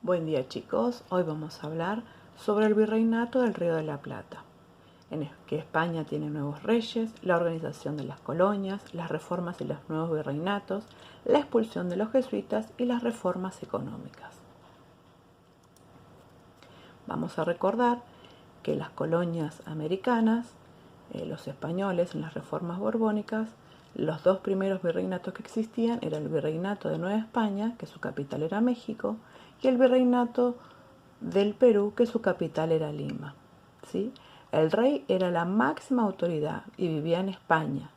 Buen día chicos, hoy vamos a hablar sobre el virreinato del Río de la Plata, en que España tiene nuevos reyes, la organización de las colonias, las reformas y los nuevos virreinatos, la expulsión de los jesuitas y las reformas económicas. Vamos a recordar que las colonias americanas, los españoles en las reformas borbónicas, los dos primeros virreinatos que existían era el virreinato de Nueva España, que su capital era México, y el virreinato del Perú, que su capital era Lima. ¿Sí? El rey era la máxima autoridad y vivía en España.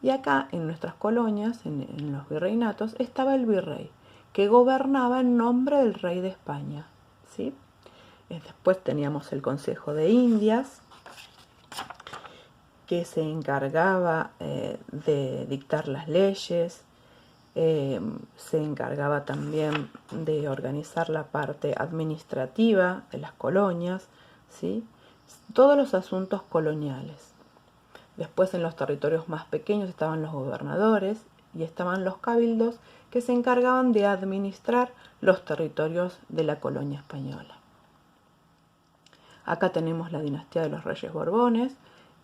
Y acá, en nuestras colonias, en los virreinatos, estaba el virrey, que gobernaba en nombre del rey de España. ¿Sí? Después teníamos el Consejo de Indias, que se encargaba de dictar las leyes, se encargaba también de organizar la parte administrativa de las colonias, ¿sí? Todos los asuntos coloniales. Después en los territorios más pequeños estaban los gobernadores y estaban los cabildos que se encargaban de administrar los territorios de la colonia española. Acá tenemos la dinastía de los Reyes Borbones.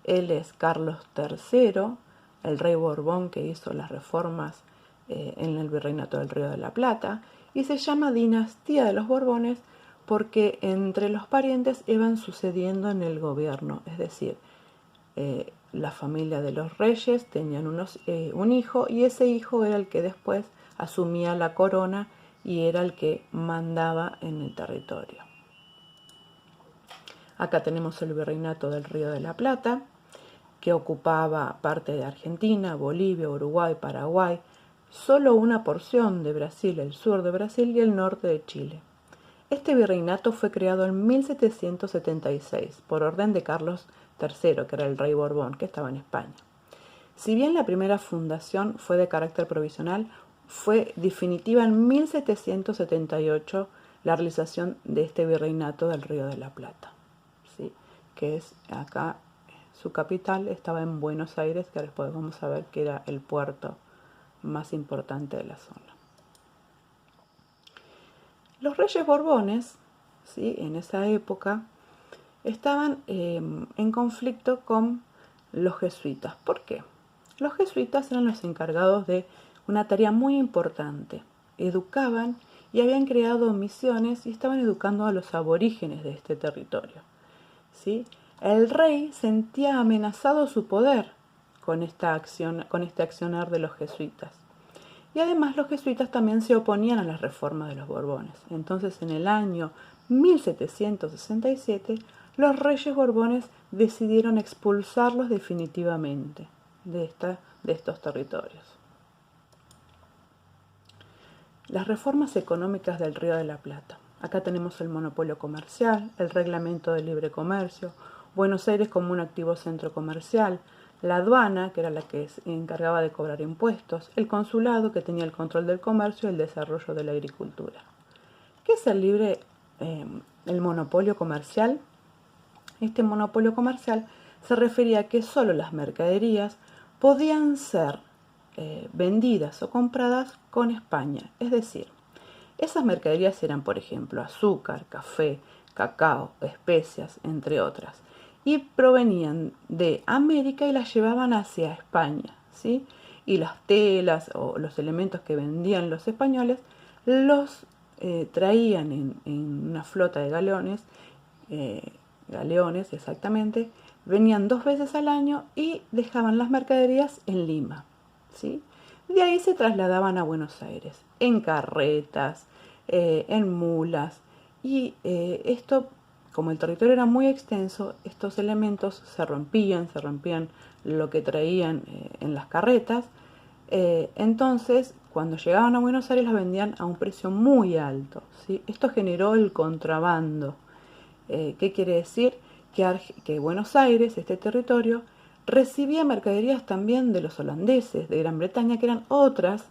Él es Carlos III, el rey Borbón que hizo las reformas en el virreinato del Río de la Plata, y se llama dinastía de los Borbones porque entre los parientes iban sucediendo en el gobierno, es decir, la familia de los reyes tenían un hijo y ese hijo era el que después asumía la corona y era el que mandaba en el territorio. Acá tenemos el virreinato del Río de la Plata, que ocupaba parte de Argentina, Bolivia, Uruguay, Paraguay, solo una porción de Brasil, el sur de Brasil y el norte de Chile. Este virreinato fue creado en 1776 por orden de Carlos III, que era el rey Borbón, que estaba en España. Si bien la primera fundación fue de carácter provisional, fue definitiva en 1778 la realización de este virreinato del Río de la Plata, ¿sí? Que es acá, su capital estaba en Buenos Aires, que después vamos a ver que era el puerto más importante de la zona. Los reyes Borbones, ¿sí? En esa época, estaban en conflicto con los jesuitas. ¿Por qué? Los jesuitas eran los encargados de una tarea muy importante. Educaban y habían creado misiones y estaban educando a los aborígenes de este territorio, ¿sí? El rey sentía amenazado su poder con este accionar de los jesuitas. Y además los jesuitas también se oponían a las reformas de los Borbones. Entonces en el año 1767 los reyes Borbones decidieron expulsarlos definitivamente de estos territorios. Las reformas económicas del Río de la Plata. Acá tenemos el monopolio comercial, el reglamento de libre comercio, Buenos Aires como un activo centro comercial, la aduana, que era la que se encargaba de cobrar impuestos, el consulado, que tenía el control del comercio y el desarrollo de la agricultura. ¿Qué es el monopolio comercial? Este monopolio comercial se refería a que solo las mercaderías podían ser vendidas o compradas con España. Es decir, esas mercaderías eran, por ejemplo, azúcar, café, cacao, especias, entre otras, y provenían de América y las llevaban hacia España, ¿sí? Y las telas o los elementos que vendían los españoles los traían en una flota de galeones exactamente, venían 2 veces al año y dejaban las mercaderías en Lima, ¿sí? De ahí se trasladaban a Buenos Aires, en carretas, en mulas, y esto, como el territorio era muy extenso, estos elementos se rompían lo que traían en las carretas, entonces cuando llegaban a Buenos Aires los vendían a un precio muy alto, ¿sí? Esto generó el contrabando. ¿Qué quiere decir? Que Buenos Aires, este territorio, recibía mercaderías también de los holandeses, de Gran Bretaña, que eran otras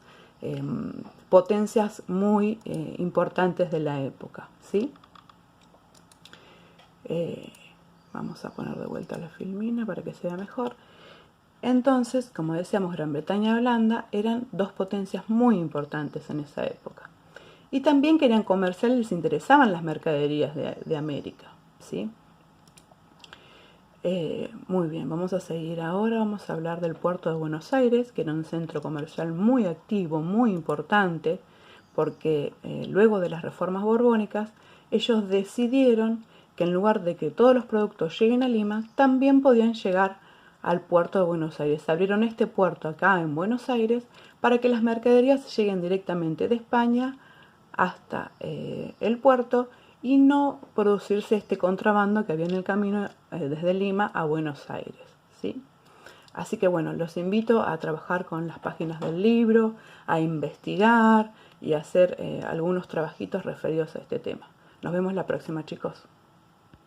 potencias muy importantes de la época, ¿sí? Vamos a poner de vuelta la filmina para que se vea mejor. Entonces, como decíamos, Gran Bretaña y Holanda eran dos potencias muy importantes en esa época. y también querían comerciar y les interesaban las mercaderías de América, ¿sí? Muy bien, vamos a seguir ahora, vamos a hablar del puerto de Buenos Aires, que era un centro comercial muy activo, muy importante, porque luego de las reformas borbónicas, ellos decidieron que en lugar de que todos los productos lleguen a Lima, también podían llegar al puerto de Buenos Aires. Abrieron este puerto acá en Buenos Aires para que las mercaderías lleguen directamente de España hasta el puerto y no producirse este contrabando que había en el camino desde Lima a Buenos Aires, ¿sí? Así que bueno, los invito a trabajar con las páginas del libro, a investigar y a hacer algunos trabajitos referidos a este tema. Nos vemos la próxima, chicos.